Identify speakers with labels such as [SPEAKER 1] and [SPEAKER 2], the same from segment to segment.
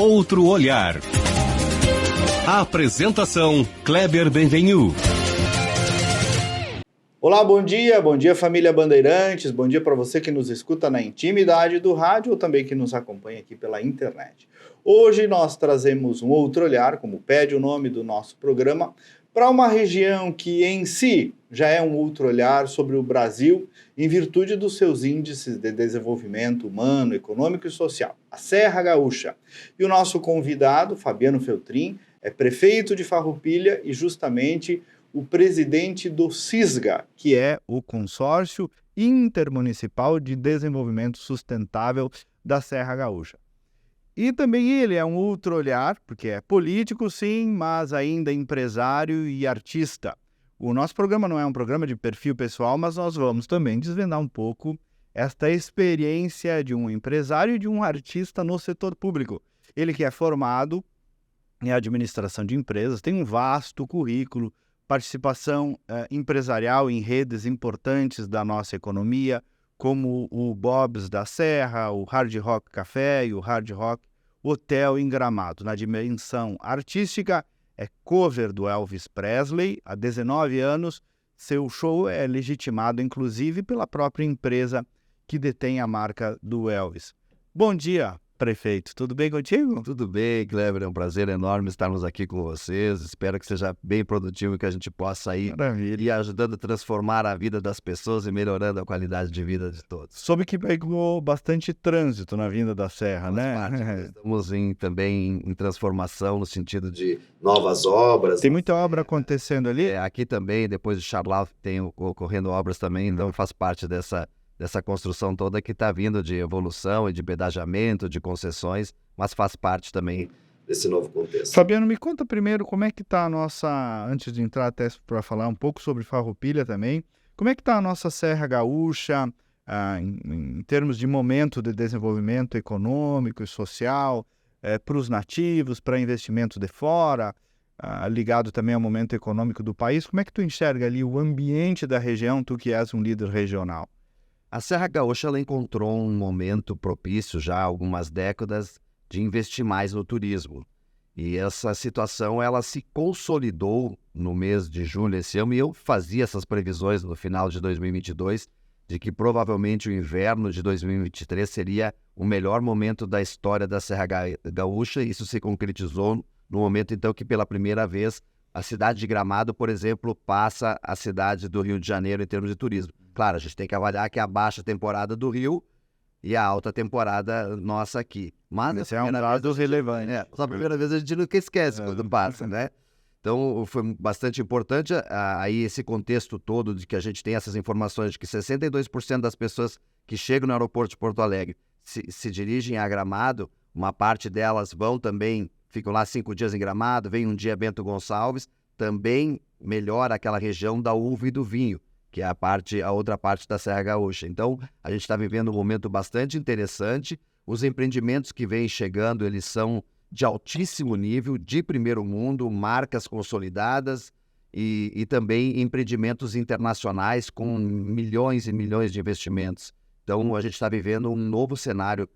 [SPEAKER 1] Outro olhar. A apresentação Kleber Benvenu.
[SPEAKER 2] Olá, bom dia família Bandeirantes, bom dia para você que nos escuta na intimidade do rádio ou também que nos acompanha aqui pela internet. Hoje nós trazemos um outro olhar, como pede o nome do nosso programa, para uma região que em si já é um outro olhar sobre o Brasil em virtude dos seus índices de desenvolvimento humano, econômico e social, a Serra Gaúcha. E o nosso convidado, Fabiano Feltrin, é prefeito de Farroupilha e justamente o presidente do CISGA, que é o Consórcio Intermunicipal de Desenvolvimento Sustentável da Serra Gaúcha. E também ele é um outro olhar, porque é político sim, mas ainda empresário e artista. O nosso programa não é um programa de perfil pessoal, mas nós vamos também desvendar um pouco esta experiência de um empresário e de um artista no setor público. Ele que é formado em administração de empresas, tem um vasto currículo, participação empresarial em redes importantes da nossa economia, como o Bob's da Serra, o Hard Rock Café e o Hard Rock Hotel em Gramado. Na dimensão artística, é cover do Elvis Presley, há 19 anos. Seu show é legitimado, inclusive, pela própria empresa que detém a marca do Elvis. Bom dia, prefeito. Tudo bem contigo?
[SPEAKER 3] Tudo bem, Kleber. É um prazer enorme estarmos aqui com vocês. Espero que seja bem produtivo e que a gente possa ir e ajudando a transformar a vida das pessoas e melhorando a qualidade de vida de todos.
[SPEAKER 2] Soube que pegou bastante trânsito na vinda da Serra,
[SPEAKER 3] né? Estamos também em transformação no sentido de novas obras.
[SPEAKER 2] Tem muita obra acontecendo ali?
[SPEAKER 3] Aqui também, depois de Charlotte, tem ocorrendo obras também, então faz parte dessa construção toda que está vindo de evolução e de pedagiamento, de concessões, mas faz parte também desse novo contexto.
[SPEAKER 2] Fabiano, me conta primeiro como é que está a nossa, antes de entrar até para falar um pouco sobre Farroupilha também, como é que está a nossa Serra Gaúcha em termos de momento de desenvolvimento econômico e social, para os nativos, para investimento de fora, ligado também ao momento econômico do país. Como é que tu enxerga ali o ambiente da região, tu que és um líder regional?
[SPEAKER 3] A Serra Gaúcha ela encontrou um momento propício já há algumas décadas de investir mais no turismo. E essa situação ela se consolidou no mês de julho esse ano, e eu fazia essas previsões no final de 2022 de que provavelmente o inverno de 2023 seria o melhor momento da história da Serra Gaúcha. Isso se concretizou no momento então que pela primeira vez a cidade de Gramado, por exemplo, passa a cidade do Rio de Janeiro em termos de turismo. Claro, a gente tem que avaliar que é a baixa temporada do Rio e a alta temporada nossa aqui. Mas
[SPEAKER 2] esse é um dado relevante.
[SPEAKER 3] A primeira vez a gente nunca esquece quando passa, né? Então, foi bastante importante aí esse contexto todo de que a gente tem essas informações de que 62% das pessoas que chegam no aeroporto de Porto Alegre se dirigem a Gramado, uma parte delas vão também, ficam lá 5 dias em Gramado, vem um dia Bento Gonçalves, também melhora aquela região da uva e do vinho, que é a outra parte da Serra Gaúcha. Então, a gente está vivendo um momento bastante interessante. Os empreendimentos que vêm chegando, eles são de altíssimo nível, de primeiro mundo, marcas consolidadas e também empreendimentos internacionais com milhões e milhões de investimentos. Então, a gente está vivendo um novo cenário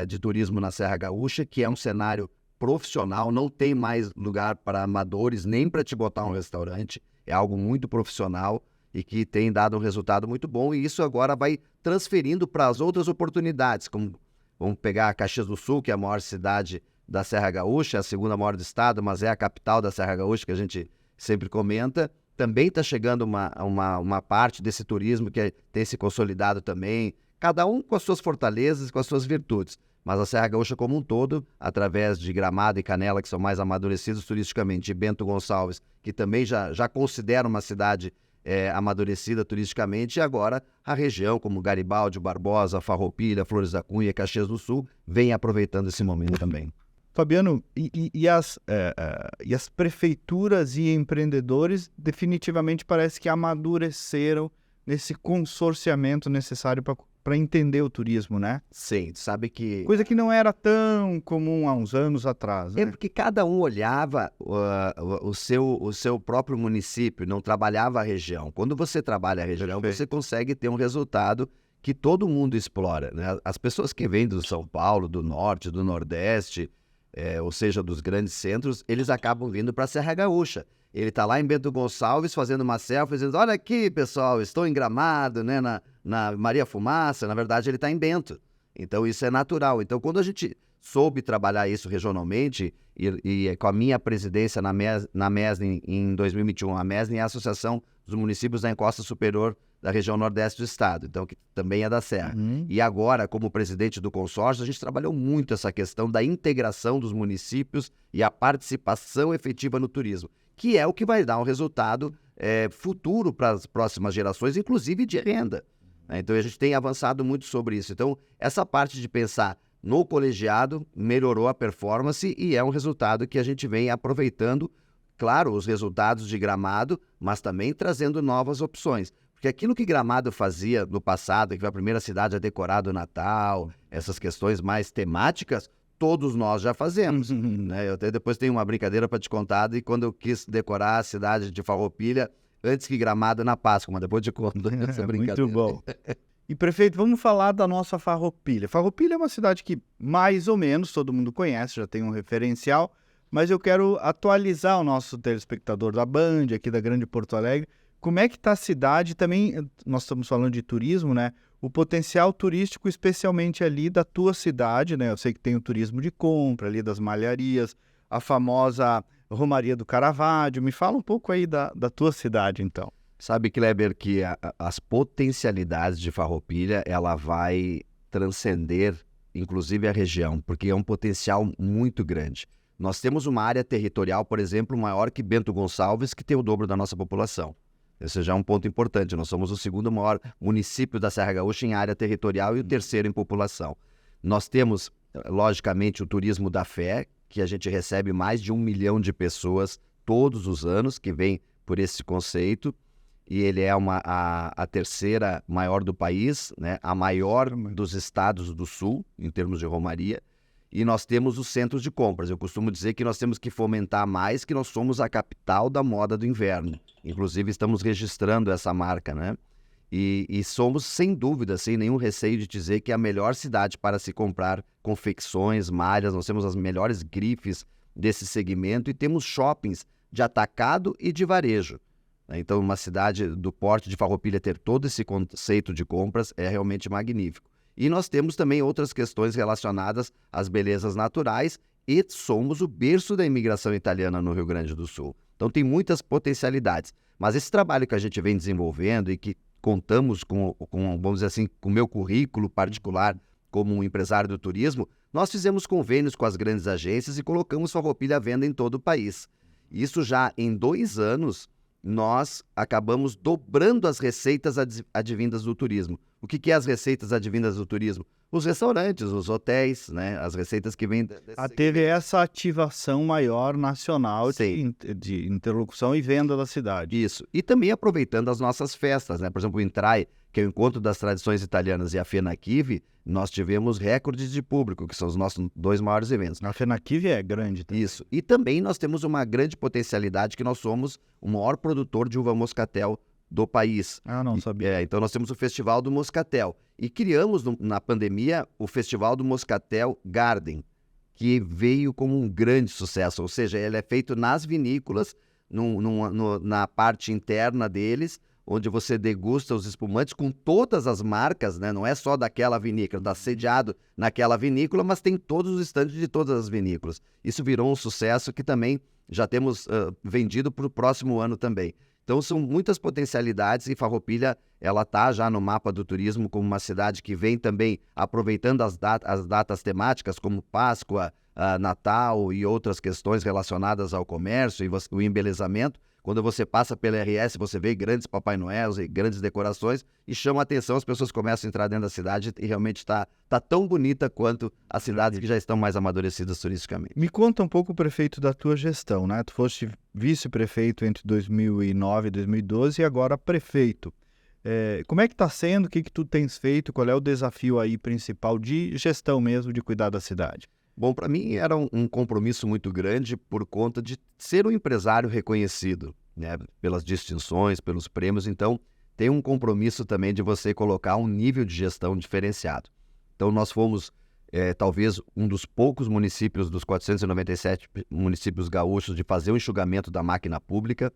[SPEAKER 3] de turismo na Serra Gaúcha, que é um cenário profissional, não tem mais lugar para amadores, nem para te botar um restaurante. É algo muito profissional e que tem dado um resultado muito bom, e isso agora vai transferindo para as outras oportunidades, como vamos pegar a Caxias do Sul, que é a maior cidade da Serra Gaúcha, a segunda maior do estado, mas é a capital da Serra Gaúcha, que a gente sempre comenta. Também está chegando uma parte desse turismo que tem se consolidado também, cada um com as suas fortalezas, com as suas virtudes. Mas a Serra Gaúcha como um todo, através de Gramado e Canela, que são mais amadurecidos turisticamente, e Bento Gonçalves, que também já considera uma cidade amadurecida turisticamente, e agora a região como Garibaldi, Barbosa, Farroupilha, Flores da Cunha, Caxias do Sul, vem aproveitando esse momento também.
[SPEAKER 2] Fabiano, e as prefeituras e empreendedores definitivamente parece que amadureceram nesse consorciamento necessário para entender o turismo, né?
[SPEAKER 3] Sim, sabe que...
[SPEAKER 2] Coisa que não era tão comum há uns anos atrás, né?
[SPEAKER 3] É porque cada um olhava o seu próprio município, não trabalhava a região. Quando você trabalha a região, você consegue ter um resultado que todo mundo explora, né? As pessoas que vêm do São Paulo, do Norte, do Nordeste, ou seja, dos grandes centros, eles acabam vindo para a Serra Gaúcha. Ele está lá em Bento Gonçalves fazendo uma selfie, dizendo, olha aqui, pessoal, estou em Gramado, né, na Maria Fumaça. Na verdade, ele está em Bento. Então, isso é natural. Então, quando a gente soube trabalhar isso regionalmente, e com a minha presidência na MESN em 2021, a MESN é a Associação dos Municípios da Encosta Superior da região nordeste do estado, então que também é da Serra. E agora, como presidente do consórcio, a gente trabalhou muito essa questão da integração dos municípios e a participação efetiva no turismo, que é o que vai dar um resultado futuro para as próximas gerações, inclusive de renda. Então, a gente tem avançado muito sobre isso. Então, essa parte de pensar no colegiado melhorou a performance e é um resultado que a gente vem aproveitando, claro, os resultados de Gramado, mas também trazendo novas opções. Porque aquilo que Gramado fazia no passado, que foi a primeira cidade a decorar do Natal, essas questões mais temáticas, todos nós já fazemos. Né? Eu até depois tenho uma brincadeira para te contar, e quando eu quis decorar a cidade de Farroupilha, antes que Gramado na Páscoa, mas depois te conto essa brincadeira.
[SPEAKER 2] Muito bom. E, prefeito, vamos falar da nossa Farroupilha. Farroupilha é uma cidade que, mais ou menos, todo mundo conhece, já tem um referencial, mas eu quero atualizar o nosso telespectador da Band, aqui da Grande Porto Alegre. Como é que está a cidade? Também, nós estamos falando de turismo, né? O potencial turístico, especialmente ali da tua cidade, né? Eu sei que tem o turismo de compra ali das malharias, a famosa Romaria do Caravaggio. Me fala um pouco aí da tua cidade, então.
[SPEAKER 3] Sabe, Kleber, que as potencialidades de Farroupilha, ela vai transcender, inclusive, a região, porque é um potencial muito grande. Nós temos uma área territorial, por exemplo, maior que Bento Gonçalves, que tem o dobro da nossa população. Esse já é um ponto importante. Nós somos o segundo maior município da Serra Gaúcha em área territorial e o terceiro em população. Nós temos, logicamente, o turismo da fé, que a gente recebe mais de 1 milhão de pessoas todos os anos que vêm por esse conceito. E ele é a terceira maior do país, né? A maior dos estados do sul, em termos de romaria. E nós temos os centros de compras. Eu costumo dizer que nós temos que fomentar mais, que nós somos a capital da moda do inverno. Inclusive, estamos registrando essa marca, né? E somos, sem dúvida, sem nenhum receio de dizer que é a melhor cidade para se comprar confecções, malhas. Nós temos as melhores grifes desse segmento e temos shoppings de atacado e de varejo. Então, uma cidade do porte de Farroupilha ter todo esse conceito de compras é realmente magnífico. E nós temos também outras questões relacionadas às belezas naturais e somos o berço da imigração italiana no Rio Grande do Sul. Então, tem muitas potencialidades. Mas esse trabalho que a gente vem desenvolvendo e que contamos com vamos dizer assim, com o meu currículo particular como um empresário do turismo, nós fizemos convênios com as grandes agências e colocamos Farroupilha à venda em todo o país. Isso já em 2 anos, nós acabamos dobrando as receitas advindas do turismo. O que é as receitas advindas do turismo? Os restaurantes, os hotéis, né? As receitas que vêm...
[SPEAKER 2] Teve essa ativação maior nacional de interlocução e venda da cidade.
[SPEAKER 3] Isso. E também aproveitando as nossas festas, né? Por exemplo, o Intrai, que é o Encontro das Tradições Italianas, e a FENACIV, nós tivemos recordes de público, que são os nossos 2 maiores eventos.
[SPEAKER 2] A FENACIV é grande também.
[SPEAKER 3] Isso. E também nós temos uma grande potencialidade, que nós somos o maior produtor de uva moscatel do país.
[SPEAKER 2] Não sabia.
[SPEAKER 3] Então nós temos o Festival do Moscatel. E criamos, na pandemia, o Festival do Moscatel Garden, que veio como um grande sucesso. Ou seja, ele é feito nas vinícolas, na parte interna deles, onde você degusta os espumantes com todas as marcas, né? Não é só daquela vinícola, está sediado naquela vinícola, mas tem todos os estandes de todas as vinícolas. Isso virou um sucesso que também já temos vendido para o próximo ano também. Então são muitas potencialidades e Farroupilha, ela está já no mapa do turismo como uma cidade que vem também aproveitando as datas temáticas como Páscoa, Natal e outras questões relacionadas ao comércio e o embelezamento. Quando você passa pela RS, você vê grandes Papai Noéis e grandes decorações e chama a atenção, as pessoas começam a entrar dentro da cidade e realmente está tão bonita quanto as cidades que já estão mais amadurecidas turisticamente.
[SPEAKER 2] Me conta um pouco, prefeito, da tua gestão, né? Tu foste vice-prefeito entre 2009 e 2012 e agora prefeito. Como é que está sendo? O que tu tens feito? Qual é o desafio aí principal de gestão mesmo, de cuidar da cidade?
[SPEAKER 3] Bom, para mim era um compromisso muito grande por conta de ser um empresário reconhecido, né, pelas distinções, pelos prêmios. Então, tem um compromisso também de você colocar um nível de gestão diferenciado. Então, nós fomos talvez um dos poucos municípios, dos 497 municípios gaúchos, de fazer o enxugamento da máquina pública.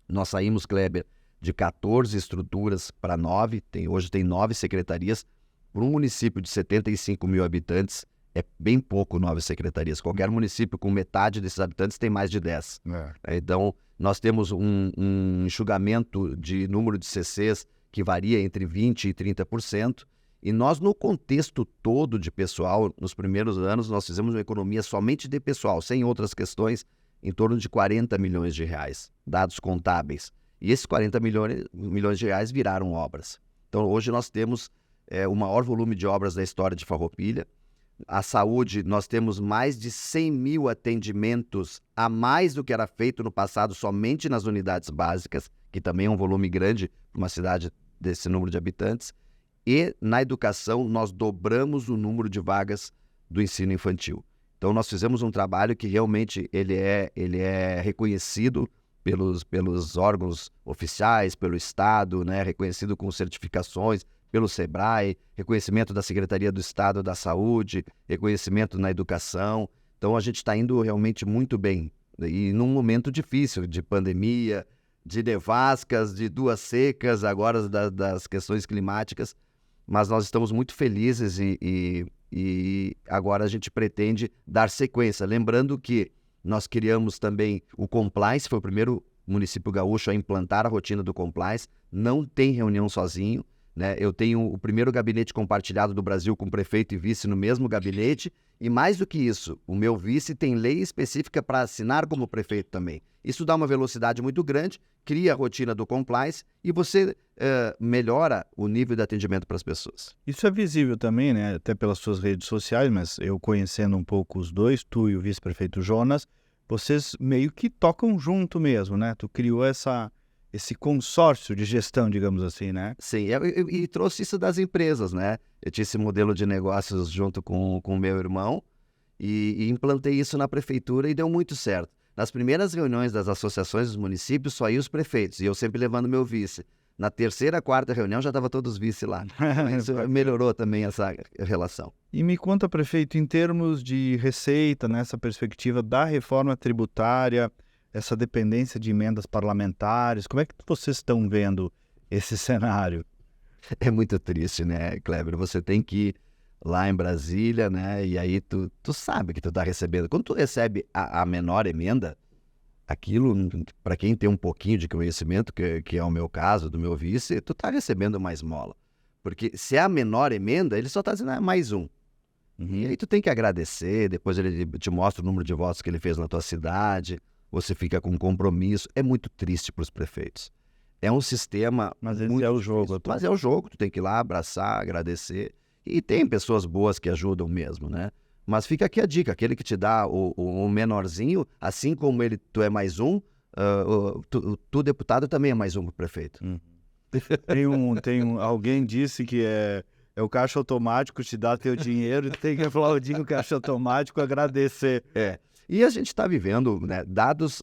[SPEAKER 3] Nós saímos, Kleber, de 14 estruturas para 9, hoje tem 9 secretarias. Para um município de 75 mil habitantes, é bem pouco 9 secretarias. Qualquer município com metade desses habitantes tem mais de 10. Então, nós temos um enxugamento de número de CCs que varia entre 20% e 30%. E nós, no contexto todo de pessoal, nos primeiros anos, nós fizemos uma economia somente de pessoal, sem outras questões, em torno de 40 milhões de reais, dados contábeis. E esses 40 milhões de reais viraram obras. Então, hoje nós temos o maior volume de obras da história de Farroupilha. A saúde, nós temos mais de 100 mil atendimentos a mais do que era feito no passado somente nas unidades básicas, que também é um volume grande para uma cidade desse número de habitantes. E na educação, nós dobramos o número de vagas do ensino infantil. Então, nós fizemos um trabalho que realmente ele é reconhecido pelos órgãos oficiais, pelo Estado, né? Reconhecido com certificações, pelo SEBRAE, reconhecimento da Secretaria do Estado da Saúde, reconhecimento na educação. Então, a gente está indo realmente muito bem. E num momento difícil de pandemia, de nevascas, de duas secas, agora das questões climáticas. Mas nós estamos muito felizes e agora a gente pretende dar sequência. Lembrando que nós criamos também o Compliance, foi o primeiro município gaúcho a implantar a rotina do Compliance. Não tem reunião sozinho, né? Eu tenho o primeiro gabinete compartilhado do Brasil com prefeito e vice no mesmo gabinete. E mais do que isso, o meu vice tem lei específica para assinar como prefeito também. Isso dá uma velocidade muito grande, cria a rotina do compliance e você melhora o nível de atendimento para as pessoas.
[SPEAKER 4] Isso é visível também, né? Até pelas suas redes sociais, mas eu conhecendo um pouco os dois, tu e o vice-prefeito Jonas, vocês meio que tocam junto mesmo, né? Tu criou esse consórcio de gestão, digamos assim, né?
[SPEAKER 3] Sim, e trouxe isso das empresas, né? Eu tinha esse modelo de negócios junto com o meu irmão e implantei isso na prefeitura e deu muito certo. Nas primeiras reuniões das associações dos municípios, só iam os prefeitos, e eu sempre levando meu vice. Na terceira, quarta reunião, já estava todos os vice lá. Isso melhorou também essa relação.
[SPEAKER 4] E me conta, prefeito, em termos de receita, nessa perspectiva da reforma tributária, essa dependência de emendas parlamentares, como é que vocês estão vendo esse cenário?
[SPEAKER 3] É muito triste, né, Kleber? Você tem que ir lá em Brasília, né? E aí tu sabe que tu tá recebendo. Quando tu recebe a menor emenda, aquilo, para quem tem um pouquinho de conhecimento, que é o meu caso, do meu vice, tu tá recebendo uma esmola. Porque se é a menor emenda, ele só tá dizendo, mais um. E aí tu tem que agradecer, depois ele te mostra o número de votos que ele fez na tua cidade, você fica com um compromisso. É muito triste para os prefeitos. É um sistema
[SPEAKER 4] Mas
[SPEAKER 3] muito
[SPEAKER 4] é o jogo.
[SPEAKER 3] difícil. Mas é o jogo, tu tem que ir lá, abraçar, agradecer. E tem pessoas boas que ajudam mesmo, né? Mas fica aqui a dica, aquele que te dá o menorzinho, assim como tu é mais um, tu deputado também é mais um pro prefeito.
[SPEAKER 4] Alguém disse que é o caixa automático, te dá teu dinheiro e tem que aplaudir o caixa automático, agradecer.
[SPEAKER 3] E a gente está vivendo, né, dados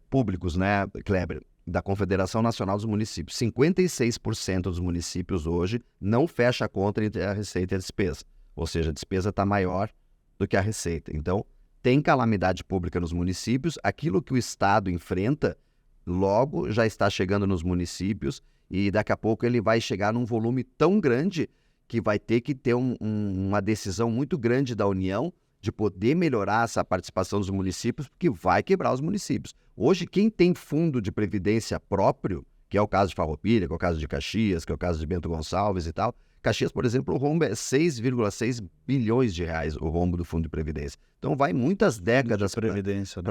[SPEAKER 3] públicos, né, Kleber, da Confederação Nacional dos Municípios. 56% dos municípios hoje não fecha a conta entre a receita e a despesa. Ou seja, a despesa está maior do que a receita. Então, tem calamidade pública nos municípios. Aquilo que o Estado enfrenta, logo já está chegando nos municípios e daqui a pouco ele vai chegar num volume tão grande que vai ter que ter uma decisão muito grande da União de poder melhorar essa participação dos municípios, porque vai quebrar os municípios. Hoje, quem tem fundo de previdência próprio, que é o caso de Farroupilha, que é o caso de Caxias, que é o caso de Bento Gonçalves e tal, Caxias, por exemplo, o rombo é 6,6 bilhões de reais, o rombo do fundo de previdência. Então, vai muitas décadas
[SPEAKER 4] de previdência.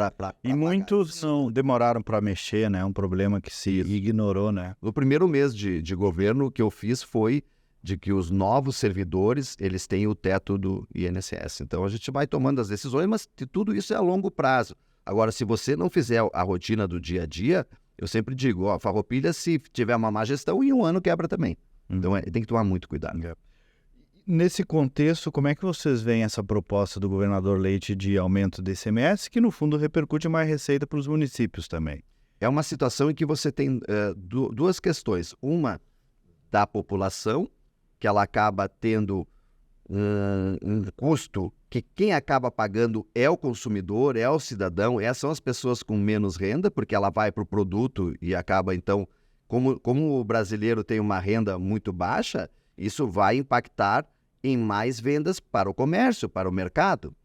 [SPEAKER 3] E
[SPEAKER 4] muitos não demoraram para mexer, né? É um problema que se ignorou, né?
[SPEAKER 3] No primeiro mês de governo, o que eu fiz foi de que os novos servidores, eles têm o teto do INSS. Então, a gente vai tomando as decisões, mas tudo isso é a longo prazo. Agora, se você não fizer a rotina do dia a dia, eu sempre digo, Farroupilha, se tiver uma má gestão, em um ano quebra também. Então, tem que tomar muito cuidado.
[SPEAKER 4] Nesse contexto, como é que vocês veem essa proposta do governador Leite de aumento do ICMS, que no fundo repercute mais receita para os municípios também?
[SPEAKER 3] É uma situação em que você tem duas questões. Uma, da população, que ela acaba tendo um custo que quem acaba pagando é o consumidor, é o cidadão, são as pessoas com menos renda, porque ela vai para o produto e acaba, então, como o brasileiro tem uma renda muito baixa, isso vai impactar em mais vendas para o comércio, para o mercado.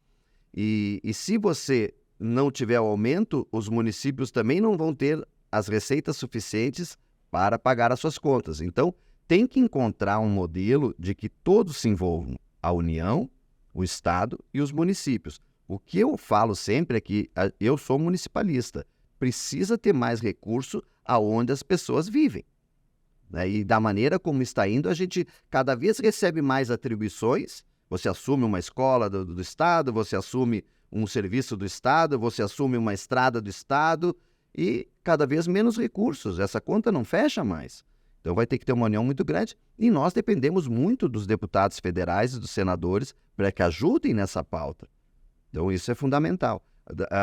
[SPEAKER 3] E se você não tiver o aumento, os municípios também não vão ter as receitas suficientes para pagar as suas contas. Então, tem que encontrar um modelo de que todos se envolvam, a União, o Estado e os municípios. O que eu falo sempre é que eu sou municipalista, precisa ter mais recurso aonde as pessoas vivem. Né? E da maneira como está indo, a gente cada vez recebe mais atribuições. Você assume uma escola do Estado, você assume um serviço do Estado, você assume uma estrada do Estado e cada vez menos recursos. Essa conta não fecha mais. Então vai ter que ter uma união muito grande e nós dependemos muito dos deputados federais e dos senadores para que ajudem nessa pauta. Então isso é fundamental.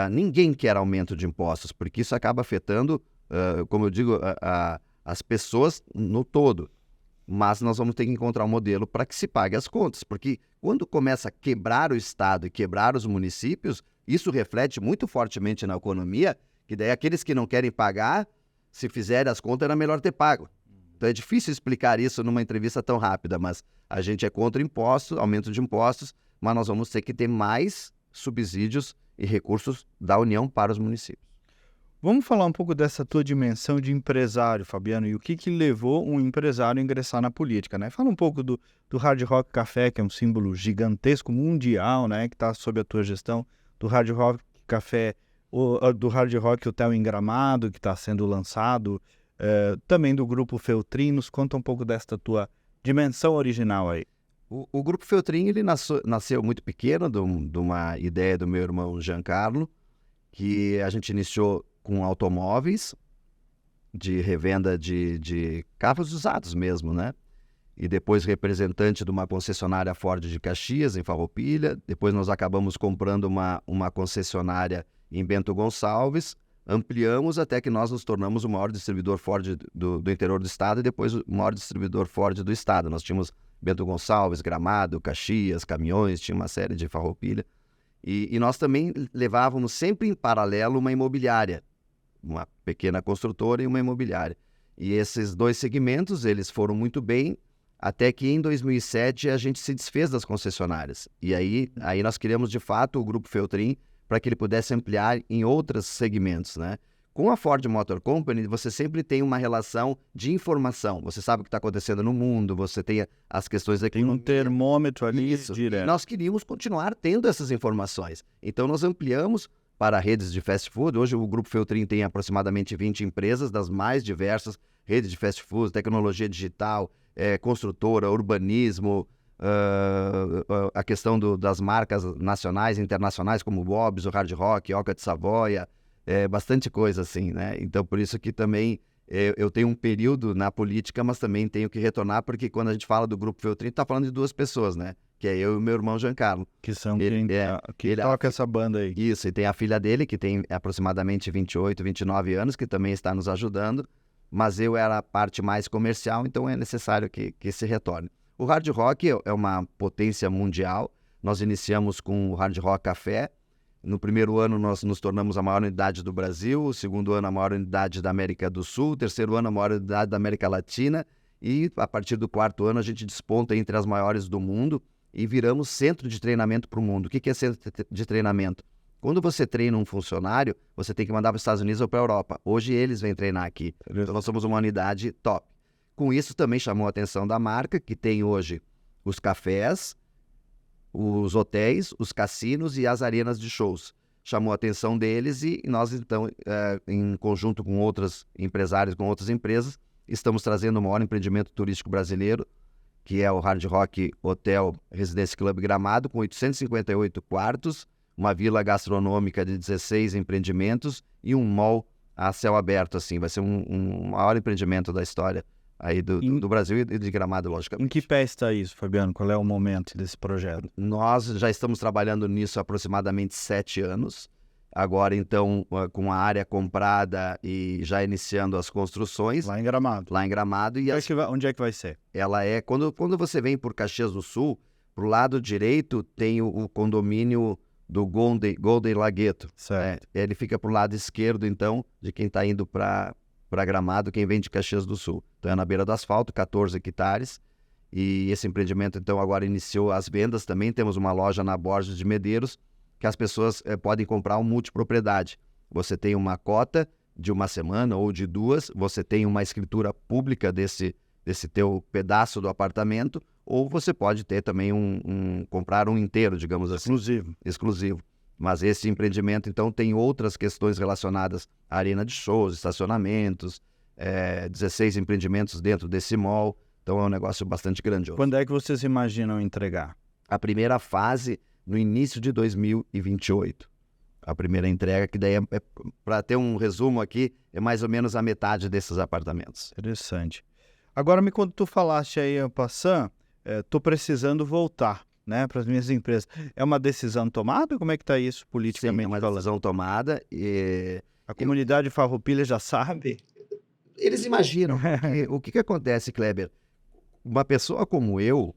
[SPEAKER 3] Ninguém quer aumento de impostos, porque isso acaba afetando, como eu digo, as pessoas no todo. Mas nós vamos ter que encontrar um modelo para que se pague as contas, porque quando começa a quebrar o Estado e quebrar os municípios, isso reflete muito fortemente na economia, que daí aqueles que não querem pagar, se fizerem as contas, era melhor ter pago. Então é difícil explicar isso numa entrevista tão rápida, mas a gente é contra impostos, aumento de impostos, mas nós vamos ter que ter mais subsídios e recursos da União para os municípios.
[SPEAKER 4] Vamos falar um pouco dessa tua dimensão de empresário, Fabiano, e o que levou um empresário a ingressar na política, né? Fala um pouco do Hard Rock Café, que é um símbolo gigantesco, mundial, né? Que está sob a tua gestão, do Hard Rock Café, do Hard Rock Hotel em Gramado, que está sendo lançado, também do Grupo Feltrin. Nos conta um pouco desta tua dimensão original aí.
[SPEAKER 3] O Grupo Feltrin, ele nasceu muito pequeno, de uma ideia do meu irmão Giancarlo, que a gente iniciou com automóveis, de revenda de carros usados mesmo, né? E depois representante de uma concessionária Ford de Caxias, em Farroupilha. Depois nós acabamos comprando uma concessionária em Bento Gonçalves, ampliamos até que nós nos tornamos o maior distribuidor Ford do interior do estado e depois o maior distribuidor Ford do estado. Nós tínhamos Bento Gonçalves, Gramado, Caxias, caminhões, tinha uma série de Farroupilha. E nós também levávamos sempre em paralelo uma imobiliária, uma pequena construtora e uma imobiliária. E esses dois segmentos, eles foram muito bem, até que em 2007 a gente se desfez das concessionárias. E aí nós criamos, de fato, o Grupo Feltrin para que ele pudesse ampliar em outros segmentos, né? Com a Ford Motor Company, você sempre tem uma relação de informação. Você sabe o que está acontecendo no mundo, você tem as questões da economia.
[SPEAKER 4] Tem um termômetro ali direto.
[SPEAKER 3] E nós queríamos continuar tendo essas informações. Então, nós ampliamos para redes de fast food. Hoje, o Grupo Feltrin tem aproximadamente 20 empresas das mais diversas redes de fast food, tecnologia digital, construtora, urbanismo, a questão das marcas nacionais e internacionais, como o Bob's, o Hard Rock, Oca de Savoia, bastante coisa assim, né? Então, por isso que também eu tenho um período na política, mas também tenho que retornar, porque quando a gente fala do Grupo Feltrin, está falando de duas pessoas, né? Que é eu e meu irmão Giancarlo.
[SPEAKER 4] Que são quem toca essa banda aí.
[SPEAKER 3] Isso, e tem a filha dele, que tem aproximadamente 28, 29 anos, que também está nos ajudando, mas eu era a parte mais comercial, então é necessário que se retorne. O Hard Rock é uma potência mundial. Nós iniciamos com o Hard Rock Café. No primeiro ano, nós nos tornamos a maior unidade do Brasil. O segundo ano, a maior unidade da América do Sul. O terceiro ano, a maior unidade da América Latina. E, a partir do quarto ano, a gente desponta entre as maiores do mundo e viramos centro de treinamento para o mundo. O que é centro de treinamento? Quando você treina um funcionário, você tem que mandar para os Estados Unidos ou para a Europa. Hoje, eles vêm treinar aqui. Então, nós somos uma unidade top. Com isso, também chamou a atenção da marca, que tem hoje os cafés, os hotéis, os cassinos e as arenas de shows. Chamou a atenção deles e nós, então, em conjunto com outros empresários, com outras empresas, estamos trazendo o maior empreendimento turístico brasileiro, que é o Hard Rock Hotel Residência Club Gramado, com 858 quartos, uma vila gastronômica de 16 empreendimentos e um mall a céu aberto, assim. Vai ser um maior empreendimento da história aí do Brasil e de Gramado, logicamente.
[SPEAKER 4] Em que pé está isso, Fabiano? Qual é o momento desse projeto?
[SPEAKER 3] Nós já estamos trabalhando nisso há aproximadamente 7 anos. Agora, então, com a área comprada e já iniciando as construções.
[SPEAKER 4] Lá em Gramado.
[SPEAKER 3] Lá em Gramado. E
[SPEAKER 4] onde é que vai ser?
[SPEAKER 3] Ela é... Quando você vem por Caxias do Sul, Pro lado direito tem o condomínio do Golden Lagueto.
[SPEAKER 4] Certo.
[SPEAKER 3] Ele fica pro lado esquerdo, então, de quem está indo para Gramado, quem vem de Caxias do Sul. Então é na beira do asfalto, 14 hectares. E esse empreendimento, então, agora iniciou as vendas também. Temos uma loja na Borges de Medeiros, que as pessoas podem comprar um multipropriedade. Você tem uma cota de uma semana ou de 2, você tem uma escritura pública desse teu pedaço do apartamento, ou você pode ter também comprar um inteiro, digamos assim. Exclusivo. Mas esse empreendimento, então, tem outras questões relacionadas à arena de shows, estacionamentos, 16 empreendimentos dentro desse mall. Então, é um negócio bastante grandioso.
[SPEAKER 4] Quando é que vocês imaginam entregar?
[SPEAKER 3] A primeira fase, no início de 2028. A primeira entrega, que daí, para ter um resumo aqui, é mais ou menos a metade desses apartamentos.
[SPEAKER 4] Interessante. Agora, quando tu falaste aí, Passan, estou precisando voltar, né, para as minhas empresas. É uma decisão tomada? Como é que está isso politicamente?
[SPEAKER 3] Sim, é uma decisão tomada.
[SPEAKER 4] A comunidade Farroupilha já sabe?
[SPEAKER 3] Eles imaginam. O que acontece, Kleber? Uma pessoa como eu,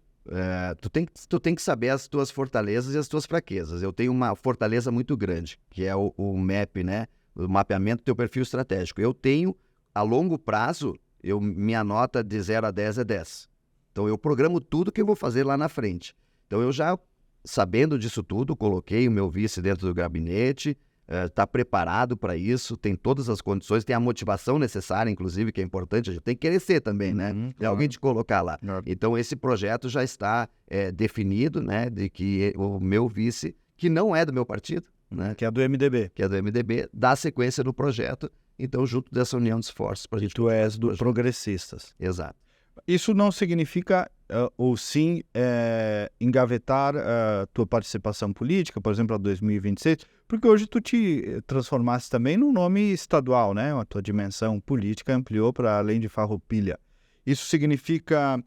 [SPEAKER 3] tu tem que saber as tuas fortalezas e as tuas fraquezas. Eu tenho uma fortaleza muito grande, que é o MAP, né? O mapeamento do teu perfil estratégico. Eu tenho, a longo prazo, minha nota de 0 a 10 é 10. Então, eu programo tudo que eu vou fazer lá na frente. Então, eu já, sabendo disso tudo, coloquei o meu vice dentro do gabinete, está preparado para isso, tem todas as condições, tem a motivação necessária, inclusive, que é importante, a gente tem que querer ser também, né? Tem alguém te colocar lá. Então, esse projeto já está definido, né? De que o meu vice, que não é do meu partido, né?
[SPEAKER 4] Que é do MDB.
[SPEAKER 3] Que é do MDB, dá sequência no projeto, então, junto dessa união de esforços.
[SPEAKER 4] E tu és do Progressistas.
[SPEAKER 3] Exato.
[SPEAKER 4] Isso não significa, ou sim, engavetar a tua participação política, por exemplo, a 2026, porque hoje tu te transformaste também num nome estadual, né? A tua dimensão política ampliou para além de Farroupilha. Isso significa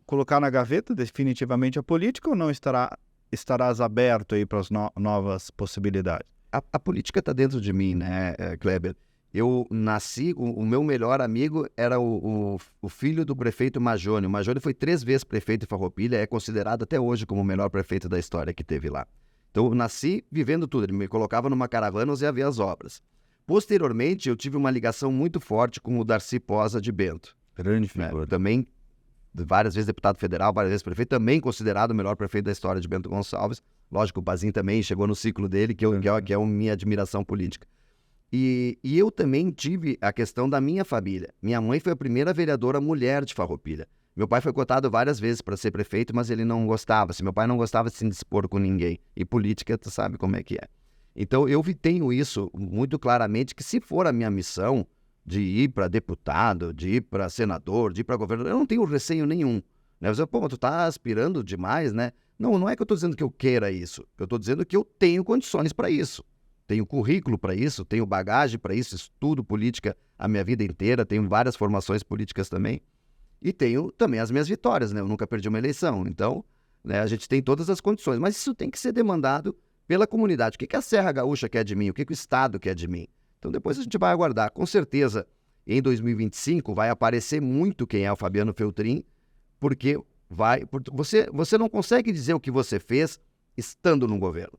[SPEAKER 4] colocar na gaveta definitivamente a política ou não estarás aberto aí para as novas possibilidades?
[SPEAKER 3] A política está dentro de mim, né, Kleber? Eu nasci, o meu melhor amigo era o filho do prefeito Majone. O Majone foi 3 vezes prefeito de Farroupilha, é considerado até hoje como o melhor prefeito da história que teve lá. Então, eu nasci vivendo tudo. Ele me colocava numa caravana e ia ver as obras. Posteriormente, eu tive uma ligação muito forte com o Darcy Posa de Bento.
[SPEAKER 4] Grande figura.
[SPEAKER 3] Também, várias vezes deputado federal, várias vezes prefeito, também considerado o melhor prefeito da história de Bento Gonçalves. Lógico, o Bazin também chegou no ciclo dele, que é a minha admiração política. E eu também tive a questão da minha família. Minha mãe foi a primeira vereadora mulher de Farroupilha. Meu pai foi cotado várias vezes para ser prefeito, mas ele não gostava. Meu pai não gostava de se dispor com ninguém. E política, tu sabe como é que é. Então, eu tenho isso muito claramente, que se for a minha missão de ir para deputado, de ir para senador, de ir para governador, eu não tenho receio nenhum. Né? Você, mas tu tá aspirando demais, né? Não é que eu estou dizendo que eu queira isso. Eu estou dizendo que eu tenho condições para isso. Tenho currículo para isso, tenho bagagem para isso, estudo política a minha vida inteira, tenho várias formações políticas também. E tenho também as minhas vitórias, né? Eu nunca perdi uma eleição. Então, né, a gente tem todas as condições. Mas isso tem que ser demandado pela comunidade. O que a Serra Gaúcha quer de mim? O que o Estado quer de mim? Então, depois a gente vai aguardar. Com certeza, em 2025, vai aparecer muito quem é o Fabiano Feltrin, porque você não consegue dizer o que você fez estando no governo.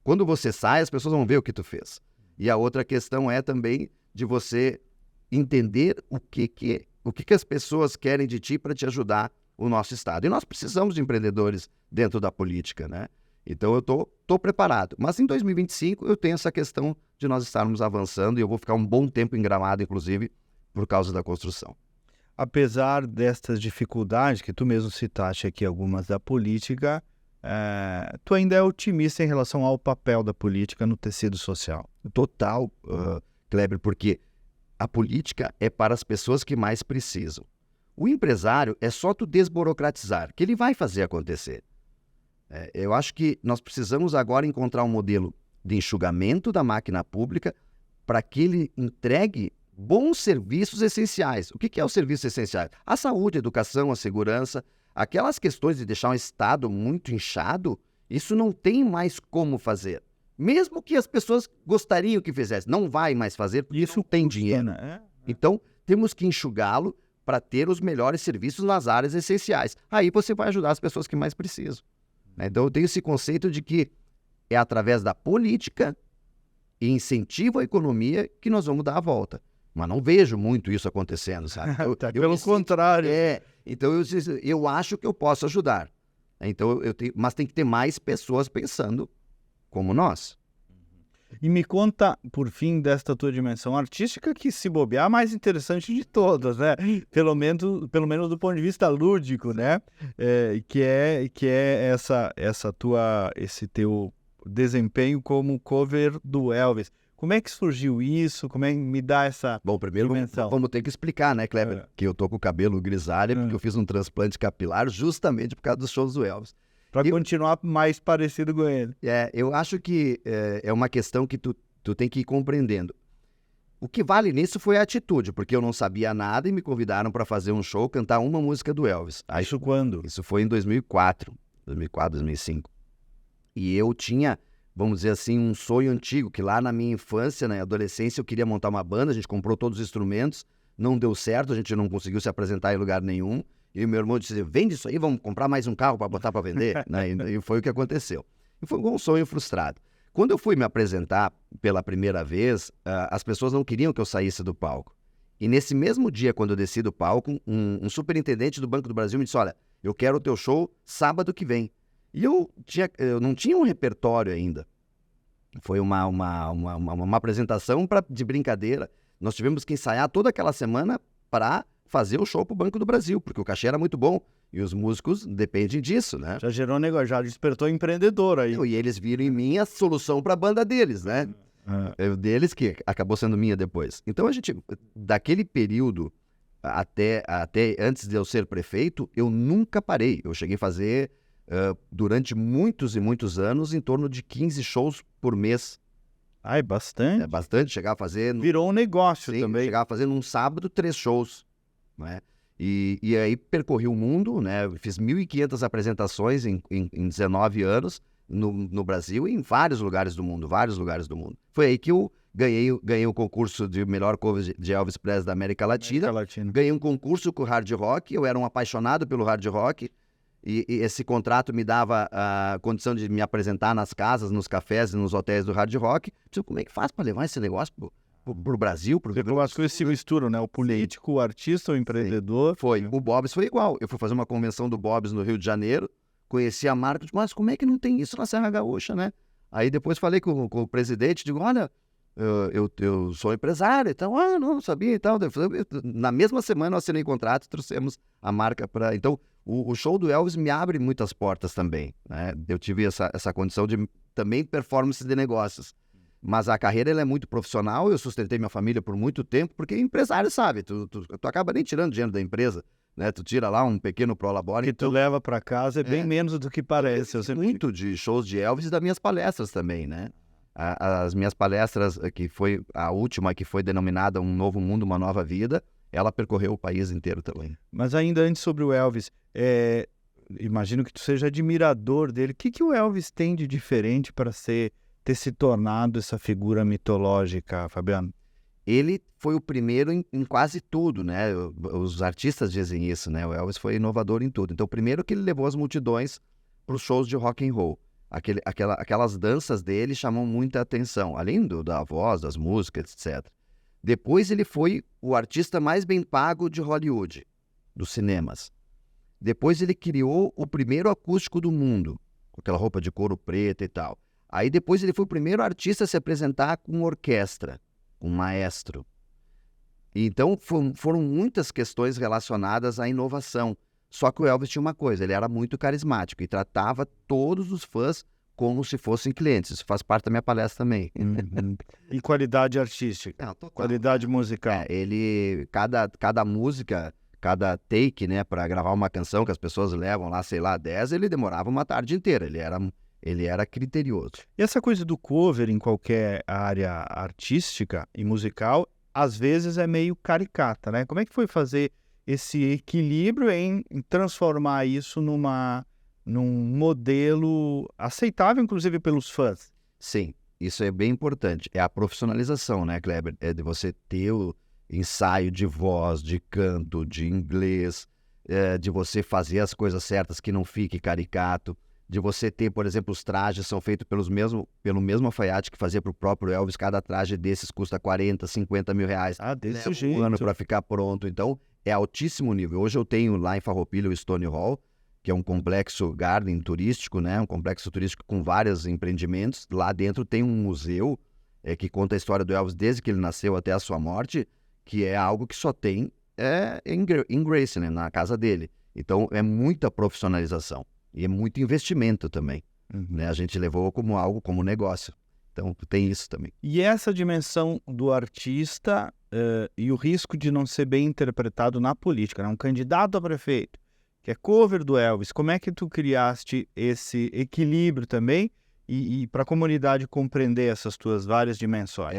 [SPEAKER 3] Quando você sai, as pessoas vão ver o que tu fez. E a outra questão é também de você entender o que as pessoas querem de ti para te ajudar o nosso Estado. E nós precisamos de empreendedores dentro da política, né? Então eu tô preparado. Mas em 2025 eu tenho essa questão de nós estarmos avançando e eu vou ficar um bom tempo em Gramado, inclusive, por causa da construção.
[SPEAKER 4] Apesar destas dificuldades que tu mesmo citaste aqui, algumas da política, tu ainda é otimista em relação ao papel da política no tecido social?
[SPEAKER 3] Total, Kleber, porque a política é para as pessoas que mais precisam. O empresário é só tu desburocratizar, que ele vai fazer acontecer. Eu acho que nós precisamos agora encontrar um modelo de enxugamento da máquina pública para que ele entregue bons serviços essenciais. O que é os serviços essenciais? A saúde, a educação, a segurança. Aquelas questões de deixar um Estado muito inchado, isso não tem mais como fazer. Mesmo que as pessoas gostariam que fizesse, não vai mais fazer, porque isso não tem dinheiro. Então, temos que enxugá-lo para ter os melhores serviços nas áreas essenciais. Aí você vai ajudar as pessoas que mais precisam. Então eu tenho esse conceito de que é através da política e incentivo à economia que nós vamos dar a volta. Mas não vejo muito isso acontecendo, sabe?
[SPEAKER 4] Pelo contrário.
[SPEAKER 3] Então eu acho que eu posso ajudar. Então mas tem que ter mais pessoas pensando como nós.
[SPEAKER 4] E me conta, por fim, desta tua dimensão artística, que se bobear, a mais interessante de todas, né? Pelo menos do ponto de vista lúdico, né? Que é esse teu desempenho como cover do Elvis. Como é que surgiu isso? Como é que me dá essa
[SPEAKER 3] Bom, primeiro vamos ter que explicar, né, Kleber? Que eu tô com o cabelo grisalho porque eu fiz um transplante capilar justamente por causa dos shows do Elvis.
[SPEAKER 4] Para continuar mais parecido com ele.
[SPEAKER 3] Eu acho que é uma questão que tu tem que ir compreendendo. O que vale nisso foi a atitude, porque eu não sabia nada e me convidaram para fazer um show, cantar uma música do Elvis.
[SPEAKER 4] Isso quando?
[SPEAKER 3] Isso foi em 2004, 2005. E eu tinha, vamos dizer assim, um sonho antigo, que lá na minha infância, na adolescência, eu queria montar uma banda, a gente comprou todos os instrumentos, não deu certo, a gente não conseguiu se apresentar em lugar nenhum. E o meu irmão disse, vende isso aí, vamos comprar mais um carro para botar para vender. Né? E foi o que aconteceu. E foi um sonho frustrado. Quando eu fui me apresentar pela primeira vez, as pessoas não queriam que eu saísse do palco. E nesse mesmo dia, quando eu desci do palco, um superintendente do Banco do Brasil me disse, olha, eu quero o teu show sábado que vem. E eu não tinha um repertório ainda. Foi uma apresentação de brincadeira. Nós tivemos que ensaiar toda aquela semana para fazer o show pro Banco do Brasil, porque o cachê era muito bom. E os músicos dependem disso, né?
[SPEAKER 4] Já gerou negócio, já despertou empreendedor aí.
[SPEAKER 3] E eles viram em mim a solução para a banda deles, né? Deles que acabou sendo minha depois. Então a gente, daquele período até antes de eu ser prefeito, eu nunca parei. Eu cheguei a fazer, durante muitos e muitos anos, em torno de 15 shows por mês.
[SPEAKER 4] É bastante.
[SPEAKER 3] É bastante, chegar a fazer...
[SPEAKER 4] Virou um negócio também.
[SPEAKER 3] Chegar a fazer num sábado 3 shows. Né? E aí percorri o mundo, né? Fiz 1.500 apresentações em 19 anos no Brasil e em vários lugares do mundo. Foi aí que eu ganhei o concurso de melhor cover de Elvis Presley da América Latina. Ganhei um concurso com o hard rock, eu era um apaixonado pelo hard rock. E esse contrato me dava a condição de me apresentar nas casas, nos cafés e nos hotéis do hard rock. Como é que faz para levar esse negócio pro Brasil?
[SPEAKER 4] Como as coisas se misturam, né? O político, o artista, o empreendedor.
[SPEAKER 3] Foi. O Bob's foi igual. Eu fui fazer uma convenção do Bob's no Rio de Janeiro, conheci a marca, mas como é que não tem isso na Serra Gaúcha, né? Aí depois falei com o presidente, digo, olha, eu sou empresário, então, não sabia e tal. Na mesma semana eu assinei contrato, trouxemos a marca para... Então, o show do Elvis me abre muitas portas também, né? Eu tive essa condição de também performance de negócios. Mas a carreira ela é muito profissional, eu sustentei minha família por muito tempo, porque empresário sabe, tu acaba nem tirando dinheiro da empresa, né? Tu tira lá um pequeno prolabore.
[SPEAKER 4] Que tu leva para casa é bem menos do que parece.
[SPEAKER 3] Eu sempre muito de shows de Elvis e das minhas palestras também, né? As minhas palestras, que foi a última, que foi denominada Um Novo Mundo, Uma Nova Vida, ela percorreu o país inteiro também.
[SPEAKER 4] Mas ainda antes sobre o Elvis, imagino que tu seja admirador dele. O que o Elvis tem de diferente para ter se tornado essa figura mitológica, Fabiano?
[SPEAKER 3] Ele foi o primeiro em quase tudo, né? Os artistas dizem isso, né? O Elvis foi inovador em tudo. Então, primeiro que ele levou as multidões para os shows de rock and roll. Aquelas danças dele chamam muita atenção, além da voz, das músicas, etc. Depois ele foi o artista mais bem pago de Hollywood, dos cinemas. Depois ele criou o primeiro acústico do mundo, com aquela roupa de couro preta e tal. Aí depois ele foi o primeiro artista a se apresentar com orquestra, com maestro. Então foram muitas questões relacionadas à inovação. Só que o Elvis tinha uma coisa, ele era muito carismático e tratava todos os fãs como se fossem clientes. Isso faz parte da minha palestra também.
[SPEAKER 4] E qualidade artística, qualidade musical.
[SPEAKER 3] Cada música, cada take, né, para gravar uma canção que as pessoas levam lá, sei lá, 10, ele demorava uma tarde inteira. Ele era criterioso.
[SPEAKER 4] E essa coisa do cover em qualquer área artística e musical, às vezes é meio caricata, né? Como é que foi fazer esse equilíbrio em transformar isso num modelo aceitável, inclusive, pelos fãs?
[SPEAKER 3] Sim, isso é bem importante. É a profissionalização, né, Kleber? É de você ter ensaio de voz, de canto, de inglês, de você fazer as coisas certas que não fique caricato, de você ter, por exemplo, os trajes são feitos pelo mesmo alfaiate que fazia para o próprio Elvis. Cada traje desses custa 40, 50 mil reais.
[SPEAKER 4] Desse
[SPEAKER 3] Leva
[SPEAKER 4] jeito.
[SPEAKER 3] um ano para ficar pronto. Então, é altíssimo nível. Hoje eu tenho lá em Farroupilha o Stone Hall, que é um complexo garden turístico, né? Um complexo turístico com vários empreendimentos. Lá dentro tem um museu que conta a história do Elvis desde que ele nasceu até a sua morte, que é algo que só tem em Graceland, na casa dele. Então, é muita profissionalização. E é muito investimento também. Né? A gente levou como algo, como negócio. Então, tem isso também.
[SPEAKER 4] E essa dimensão do artista e o risco de não ser bem interpretado na política, né? Um candidato a prefeito, que é cover do Elvis, como é que tu criaste esse equilíbrio também e para a comunidade compreender essas tuas várias dimensões?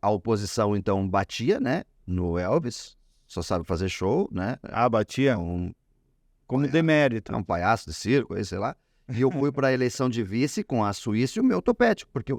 [SPEAKER 3] A oposição, então, batia, né, no Elvis, só sabe fazer show, né?
[SPEAKER 4] Batia como demérito.
[SPEAKER 3] É um palhaço de circo, sei lá. E eu fui para a eleição de vice com a Suíça e o meu topete, porque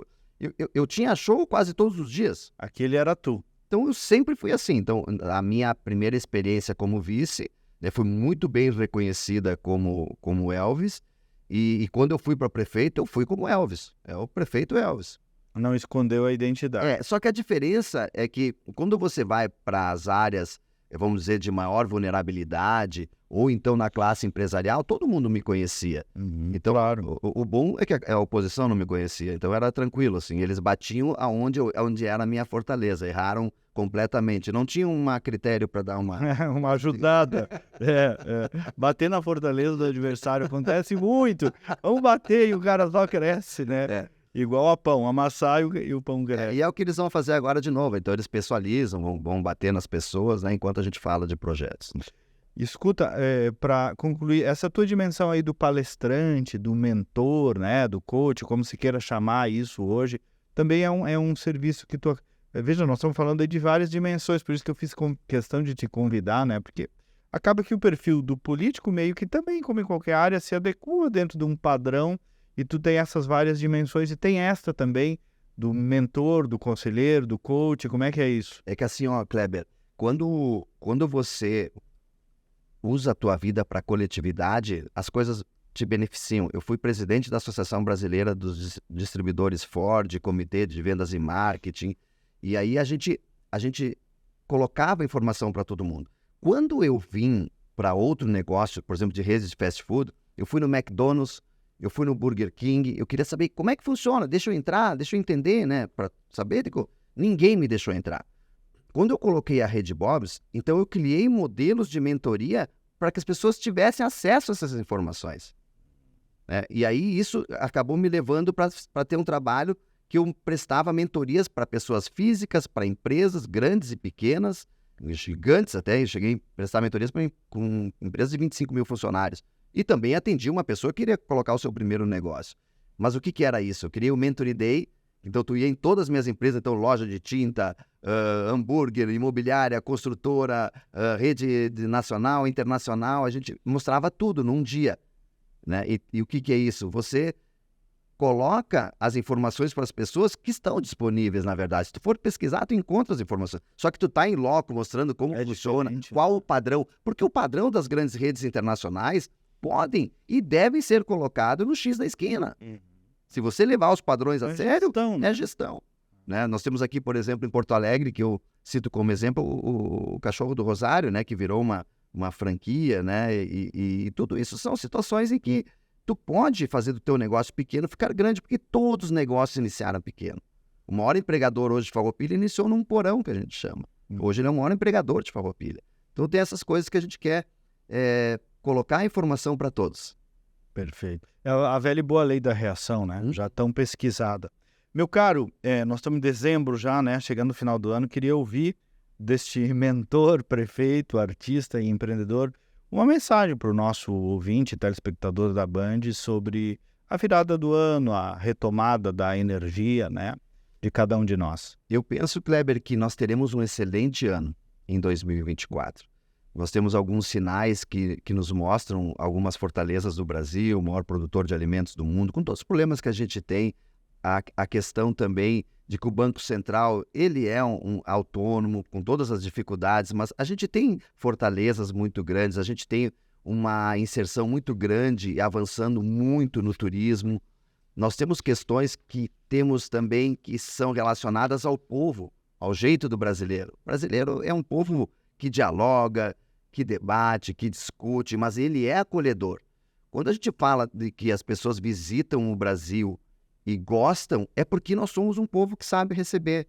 [SPEAKER 3] eu tinha show quase todos os dias.
[SPEAKER 4] Aquele era tu.
[SPEAKER 3] Então, eu sempre fui assim. Então, a minha primeira experiência como vice, né, foi muito bem reconhecida como Elvis. E quando eu fui para prefeito, eu fui como Elvis. É o prefeito Elvis.
[SPEAKER 4] Não escondeu a identidade.
[SPEAKER 3] Só que a diferença é que quando você vai para as áreas, vamos dizer, de maior vulnerabilidade, ou então na classe empresarial, todo mundo me conhecia. Então,
[SPEAKER 4] claro.
[SPEAKER 3] o bom é que a oposição não me conhecia, então era tranquilo, assim, eles batiam onde era a minha fortaleza, erraram completamente, não tinha um critério para dar
[SPEAKER 4] uma ajudada. Bater na fortaleza do adversário acontece muito. Vamos bater e o cara só cresce, né? Igual a pão, amassar e o pão cresce.
[SPEAKER 3] E é o que eles vão fazer agora de novo, então eles pessoalizam, vão bater nas pessoas, né, enquanto a gente fala de projetos.
[SPEAKER 4] Escuta, para concluir, essa tua dimensão aí do palestrante, do mentor, né, do coach, como se queira chamar isso hoje, também é um serviço que tu... Veja, nós estamos falando aí de várias dimensões, por isso que eu fiz questão de te convidar, né, porque acaba que o perfil do político meio que também, como em qualquer área, se adequa dentro de um padrão e tu tem essas várias dimensões e tem esta também do mentor, do conselheiro, do coach, como é que é isso?
[SPEAKER 3] É que assim, ó, Kleber, quando você usa a tua vida para coletividade, as coisas te beneficiam. Eu fui presidente da Associação Brasileira dos Distribuidores Ford, Comitê de Vendas e Marketing, e aí a gente colocava informação para todo mundo. Quando eu vim para outro negócio, por exemplo, de redes de fast food, eu fui no McDonald's, eu fui no Burger King, eu queria saber como é que funciona, deixa eu entrar, deixa eu entender, né, para saber. Ninguém me deixou entrar. Quando eu coloquei a Rede Bob's, então eu criei modelos de mentoria para que as pessoas tivessem acesso a essas informações. E aí isso acabou me levando para ter um trabalho que eu prestava mentorias para pessoas físicas, para empresas grandes e pequenas, gigantes até. Eu cheguei a prestar mentorias com empresas de 25 mil funcionários. E também atendi uma pessoa que queria colocar o seu primeiro negócio. Mas o que era isso? Eu criei o Mentory Day. Então, tu ia em todas as minhas empresas, então, loja de tinta, hambúrguer, imobiliária, construtora, rede nacional, internacional, a gente mostrava tudo num dia. Né? E o que é isso? Você coloca as informações para as pessoas que estão disponíveis, na verdade. Se tu for pesquisar, tu encontra as informações. Só que tu está em loco, mostrando como funciona,
[SPEAKER 4] diferente.
[SPEAKER 3] Qual o padrão. Porque o padrão das grandes redes internacionais podem e devem ser colocados no X da esquina. Se você levar os padrões a sério,
[SPEAKER 4] gestão, né?
[SPEAKER 3] É gestão. Né? Nós temos aqui, por exemplo, em Porto Alegre, que eu cito como exemplo, o Cachorro do Rosário, né? Que virou uma franquia, né? E tudo isso são situações em que tu pode fazer do teu negócio pequeno ficar grande, porque todos os negócios iniciaram pequeno. O maior empregador hoje de Farroupilha iniciou num porão, que a gente chama. Hoje ele é o maior empregador de Farroupilha. Então tem essas coisas que a gente quer colocar a informação para todos.
[SPEAKER 4] Perfeito. É a velha e boa lei da reação, né? Já tão pesquisada. Meu caro, nós estamos em dezembro já, né? Chegando no final do ano, queria ouvir deste mentor, prefeito, artista e empreendedor uma mensagem para o nosso ouvinte, telespectador da Band, sobre a virada do ano, a retomada da energia, né? De cada um de nós.
[SPEAKER 3] Eu penso, Kleber, que nós teremos um excelente ano em 2024. Nós temos alguns sinais que nos mostram algumas fortalezas do Brasil, o maior produtor de alimentos do mundo, com todos os problemas que a gente tem, a questão também de que o Banco Central, ele é um autônomo, com todas as dificuldades, mas a gente tem fortalezas muito grandes, a gente tem uma inserção muito grande e avançando muito no turismo. Nós temos questões que temos também que são relacionadas ao povo, ao jeito do brasileiro. O brasileiro é um povo que dialoga, que debate, que discute, mas ele é acolhedor. Quando a gente fala de que as pessoas visitam o Brasil e gostam, é porque nós somos um povo que sabe receber.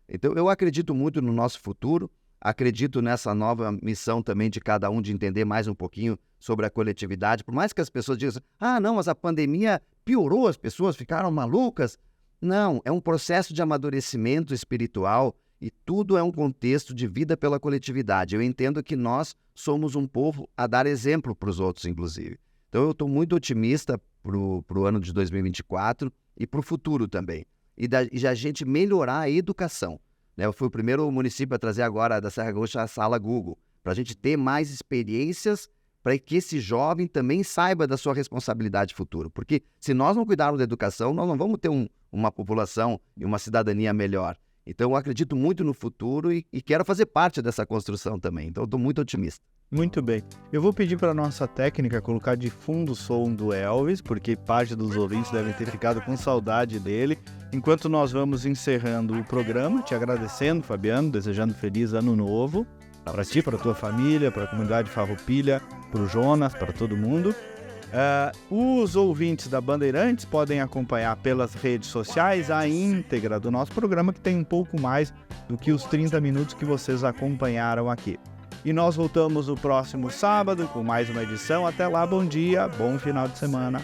[SPEAKER 3] Então, eu acredito muito no nosso futuro, acredito nessa nova missão também de cada um de entender mais um pouquinho sobre a coletividade. Por mais que as pessoas digam, não, mas a pandemia piorou, as pessoas ficaram malucas. Não, é um processo de amadurecimento espiritual e tudo é um contexto de vida pela coletividade. Eu entendo que nós somos um povo a dar exemplo para os outros, inclusive. Então, eu estou muito otimista para o ano de 2024 e para o futuro também. E a gente melhorar a educação. Eu fui o primeiro município a trazer agora da Serra Gaúcha a sala Google, para a gente ter mais experiências para que esse jovem também saiba da sua responsabilidade futura. Porque se nós não cuidarmos da educação, nós não vamos ter uma população e uma cidadania melhor. Então, eu acredito muito no futuro e quero fazer parte dessa construção também. Então, eu estou muito otimista.
[SPEAKER 4] Muito bem. Eu vou pedir para a nossa técnica colocar de fundo o som do Elvis, porque parte dos ouvintes devem ter ficado com saudade dele. Enquanto nós vamos encerrando o programa, te agradecendo, Fabiano, desejando feliz ano novo para ti, para a tua família, para a comunidade Farroupilha, para o Jonas, para todo mundo. Os ouvintes da Bandeirantes podem acompanhar pelas redes sociais a íntegra do nosso programa, que tem um pouco mais do que os 30 minutos que vocês acompanharam aqui. E nós voltamos no próximo sábado com mais uma edição. Até lá, bom dia, bom final de semana.